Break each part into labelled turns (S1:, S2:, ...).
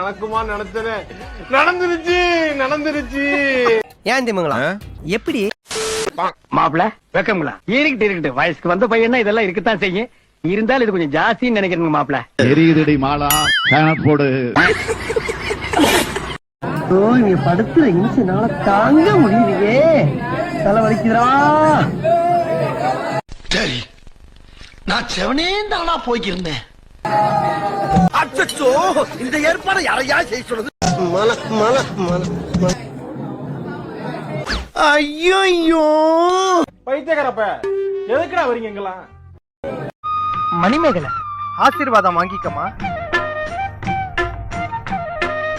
S1: நடக்குமா நினைச்சனே நடந்துருச்சு.
S2: ஏன் திமுங்களா எப்படி
S3: மாப்பிள வெக்கங்களா இருக்கட்டு வயசுக்கு வந்த பையனா இதெல்லாம் இருக்கத்தான் செய்யும். இருந்தாலும் இது கொஞ்சம் ஜாஸ்தின்னு நினைக்கிறேங்க மாப்பிள.
S4: எரியுதடி மாலா போடு.
S2: இங்க படுத்துற நிமிஷம்னால தாங்க முடியலையே, தலை வலிக்குதுடா.
S5: சரி, நான் செவனே தானா போய்க்கிருந்தேன். அச்சோ, இந்த ஏற்பாடு யாரையா செய்ய சொல்றது? ஐயோ
S1: பைத்தியக்காரப்ப எதுக்குடா வரீங்க எங்கெல்லாம்?
S2: மணிமேகலை ஆசீர்வாதம் வாங்கிக்கமா.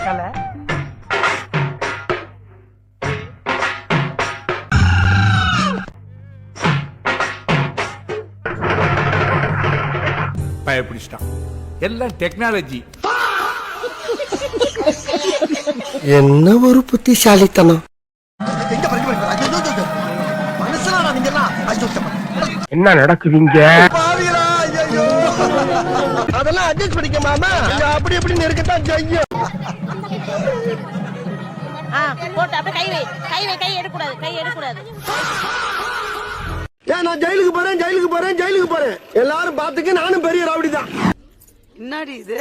S2: கலை
S6: பயப்பிடிச்சிட்டான். எல்லாம் டெக்னாலஜி.
S2: என்ன ஒரு புத்திசாலித்தனம்.
S3: என்ன நடக்குதுங்க?
S5: அதெல்லாம் அட்ஜஸ்ட் பண்ணிக்க மாமா. அப்படி எப்படி இருக்கத்தான் செய்யும்.
S7: போட்டு அப்படியே கை எடுக்கூடாது.
S5: ஏன் நான் ஜெயிலுக்கு போறேன். எல்லாரும் பாத்துக்க, நானும் பெரிய ரவுடி தான். என்னடி இது?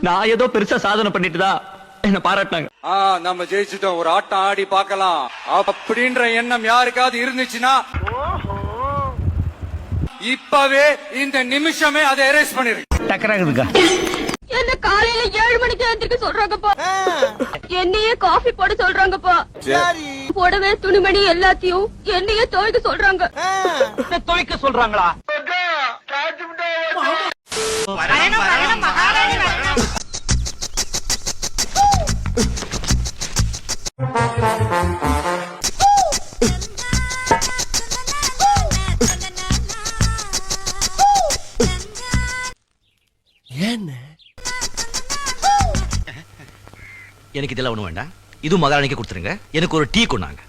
S3: நான் ஏதோ பெருசா சாதனை பண்ணிட்டுதான் என்ன பாராட்டினாங்க.
S6: நம்ம ஜெயிச்சுட்டோம், ஒரு ஆட்டம் ஆடி பார்க்கலாம் அப்படின்ற எண்ணம் யாருக்காவது இருந்துச்சுன்னா இப்பவே இந்த நிமிஷமே அதை எரேஸ் பண்ணிருக்கு.
S3: டக்கராகுதுக்கா.
S7: என்ன காலையில 7 மணிக்கு எந்திரிக்க சொல்றாங்கப்பா. என்னையே காஃபி போட சொல்றாங்கப்பா. புடவை துணிமணி எல்லாத்தையும் என்னையே துவைக்க சொல்றாங்க.
S3: துவைக்க சொல்றாங்களா?
S8: எனக்கு இதெல்லாம் ஒண்ணு வேண்டாம். இது மகாராணிக்கு கொடுத்துருங்க. எனக்கு ஒரு டீ கொண்டாங்க.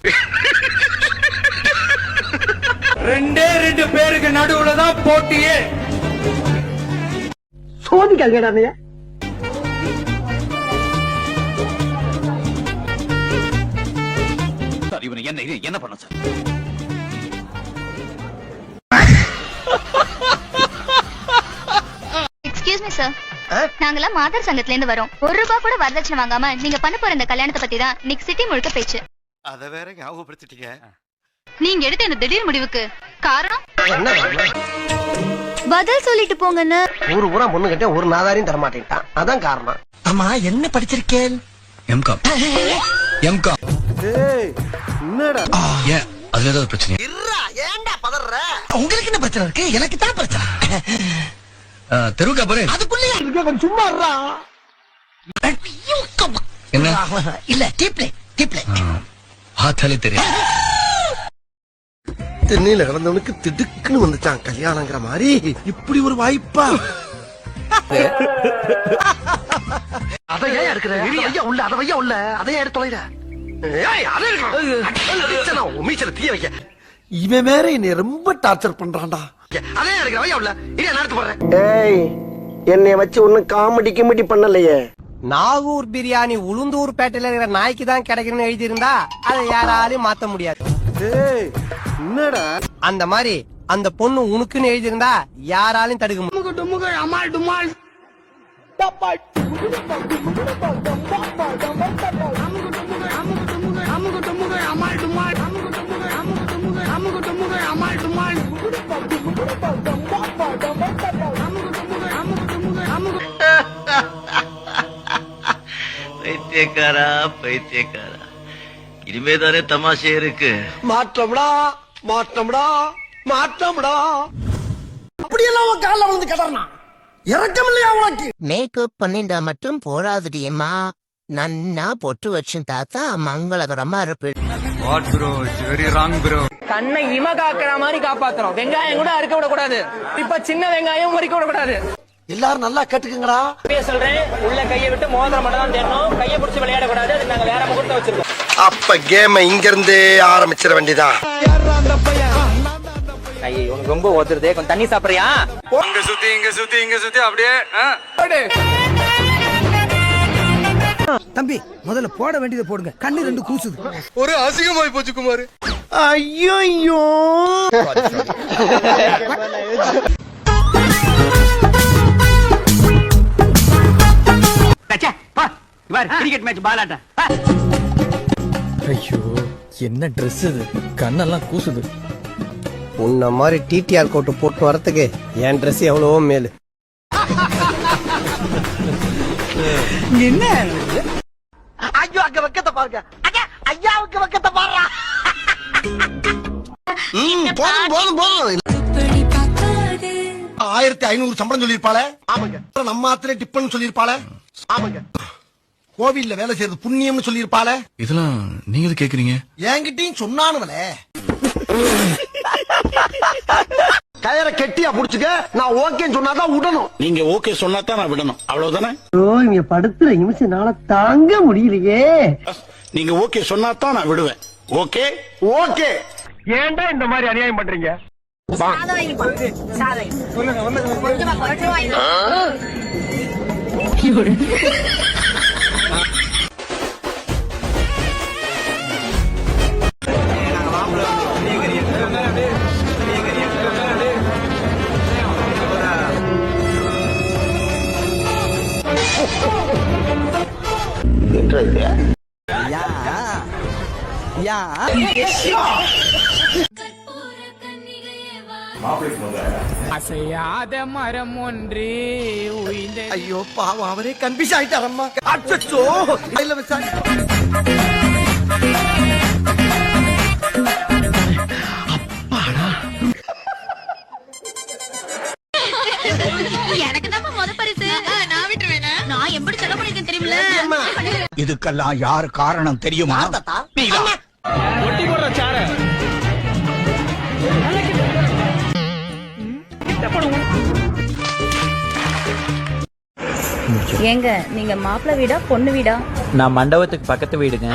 S6: 2 பேருக்கு நடுவுல தான் போட்டியே.
S3: சோதிக்காதீங்க.
S4: சார் இவனை என்ன பண்ண சார்?
S7: எக்ஸ்கியூஸ் மீ சார், நாங்கெல்லாம் மாதர் சங்கத்துல இருந்து வரோம். 1 ரூபாய் கூட வரதட்சணை வாங்காம நீங்க பண்ண போற இந்த கல்யாணத்தை பத்தி தான் இன்னைக்கு சிட்டி முழுக்க பேச்சு.
S5: அத வேற ஞாபகப்படுத்திட்டீங்க.
S7: நீங்க எடுத்த இந்த திடீர் முடிவுக்கு காரணம் பதில் சொல்லிட்டு போங்கன்னு
S2: ஊரு ஊரா பொண்ணு கிட்ட ஒரு நாதாரியும் தரமாட்டேன்ட்டான். அதான் காரணம்.
S5: ஆமா, என்ன படிச்சிருக்கேன்?
S8: எம்காம்.
S1: என்னடா
S8: ஏன் அதுல ஏதாவது பிரச்சனை?
S5: ஏன்டா பதற? உங்களுக்கு என்ன பிரச்சனை இருக்கு? எனக்கு தான் பிரச்சனை.
S8: தெருவுக்கா போறேன்.
S5: அதுக்குள்ளே கொஞ்சம் சும்மா இருடா.
S8: என்ன?
S5: இல்ல டீப்லே.
S8: பார்த்தாலே தெரியும்.
S5: தென்னையில கிடந்தவனுக்கு திடுக்குன்னு வந்துச்சான் கல்யாணங்கிற மாதிரி. இப்படி ஒரு வாய்ப்பா? அதையா இருக்கிற உள்ள அதையா உள்ள அதையா எடுத்து தொலைற. தீய வைக்க இவன் வேற என்னை ரொம்ப டார்ச்சர் பண்றான்டா. அதையா இருக்கிற வையா உள்ள இதை நடத்து போடுறேன்.
S2: ஏய், என்னைய வச்சு ஒன்னும் காமெடி பண்ணலையே. நாகூர் பிரியாணி உளுந்தூர் பேட்டையில இருக்கிற நாய்க்கு தான் கிடைக்கணும்னு எழுதி இருந்தா அதை யாராலையும் மாத்த முடியாது.
S1: என்னடா
S2: அந்த மாதிரி அந்த பொண்ணு உனக்குன்னு எழுதி இருந்தா யாராலையும் தடுக்க முடியாது.
S8: பைத்தியக்காரா இனிமேதானே தமாஷே இருக்கு.
S5: மாற்றம்டா. அப்படியெல்லாம் அவன் காலில் விழுந்து கிடறான். இறக்கம் இல்லையா உனக்கு?
S9: மேக்கப் பண்ணிண்டா மட்டும் போடாதுடியம்மா, நன்னா பொட்டு வச்சு தாத்தா மங்களகரமா இருப்பு.
S3: கண்ணை இம காக்கிற மாதிரி காப்பாத்தணும். வெங்காயம் கூட அறுக்க விடக்கூடாது. இப்ப சின்ன வெங்காயம் முறிக்க விடக்கூடாது.
S5: எல்லாரும் நல்லா கேட்டுக்குங்கடா.
S3: சொல்றேன், உள்ள கையை விட்டு மோதிரம் மட்டும் தான் தேடணும். கையை பிடிச்சி விளையாடக்கூடாது. அது நாங்க வேற முகூர்த்தம் வச்சிருக்கோம்.
S5: அப்ப கேம் இங்க இருந்து ஆரம்பிச்சிட வேண்டியதான்.
S2: ஐயோ உனக்கு ரொம்ப ஒத்துருதே, கொஞ்சம் தண்ணி சாப்பிடுறியா?
S6: இங்க சுத்தி அப்படியே
S2: தம்பி முதல்ல போட வேண்டியதை போடுங்க, கண்ணு ரெண்டு கூசுது.
S6: ஒரு அசிங்கமாய் போச்சு குமார்.
S2: ஐயோ
S3: கிரிக்கெட் மேட்ச் பாலாட்ட.
S2: ஐயோ என்ன ட்ரெஸ் இது, கண்ணெல்லாம் கூசுது. உன்ன மாதிரி டிடிஆர் கோட்டு போட்டு வரதுக்கு என் ட்ரெஸ் எவ்வளவோ மேலு. என்ன
S5: ஐயோ அங்க வெக்கத்தை பாருங்க. ஐயாவுக்கு வெக்கத்தை பாருடா. போதும் போதும் போதும். 1500 சம்பளம் சொல்லிருப்பாளே. ஆமாங்க. நம்ம ஆத்திர டிப்பன் சொல்லிருப்பாளே. ஆமாங்க. கோவில்ல வேலை செய்யறது புண்ணியம்னு சொல்லிருப்பாளே.
S4: இதெல்லாம் நீங்க கேக்குறீங்க?
S5: என்கிட்டயும் சொன்னானுவலே. கயரை கெட்டியா புடிச்சுக்க, நான் ஓகேன்னு சொன்னாதான் விடணும்.
S4: நீங்க ஓகே சொன்னா தான் நான் விடணும், அவ்வளவுதானே?
S2: இங்க படுத்துற நிமிஷம்னால தாங்க முடியலையே.
S4: நீங்க ஓகே சொன்னா தான் நான் விடுவேன். Okay
S5: okay.
S3: ஏன்டா இந்த மாதிரி அநியாயம் பண்றீங்க?
S2: அசையாத மரம் ஒன்று உயிர்ந்த.
S5: ஐயோ பாவம், அவரே கன்ஃபியூஸ் ஆயிட்டாரம்மா. அச்சச்சோ இல்ல விசாரி.
S7: எனக்கு தான் முத பரிசு. நான் விட்டுருவேன். நான் எப்படி செலவு பண்ணிருக்கேன் தெரியுமில்ல?
S4: இதுக்கெல்லாம் யாரு காரணம் தெரியுமா?
S3: ஒட்டி போடுற சார.
S7: ஏங்க நீங்க மாப்பிள்ளை வீடா பொண்ணு வீடா?
S2: நான் மண்டபத்துக்கு பக்கத்து வீடுங்க.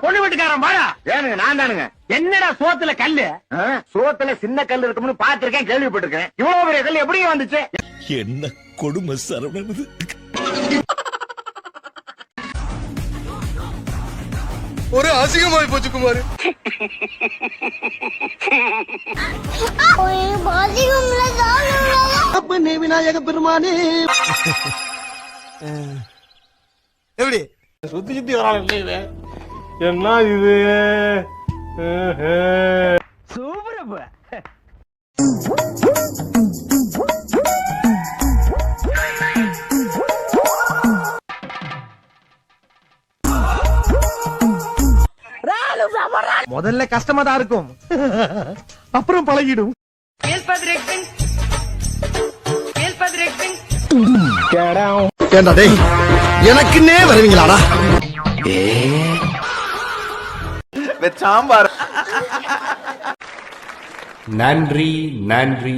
S3: பொண்ணு வீட்டுக்காரன் பாரா. ஏனுங்க நான் தானுங்க. என்னடா சோத்துல கல்லு? சோத்துல சின்ன கல்லு இருக்கும்னு பாத்திருக்கேன், கேள்விப்பட்டிருக்கேன். இவ்வளவு பெரிய கல்லு எப்படி வந்துச்சு?
S4: என்ன கொடுமை சரவணன்.
S6: ஒரு அசிங்கமாய் போச்சு குமார்.
S5: அப்பனே விநாயக பெருமானே. எப்படி
S1: சுத்தி சுத்தி வரான் இல்லையே, என்ன இது?
S3: சூப்பரப்ப.
S2: முதல்ல கஷ்டமா தான் இருக்கும், அப்புறம் பழகிடும்.
S5: ஏண்டா டேய், எனக்குன்னே வருவீங்களாடா?
S1: சாம்பார்.
S10: நன்றி நன்றி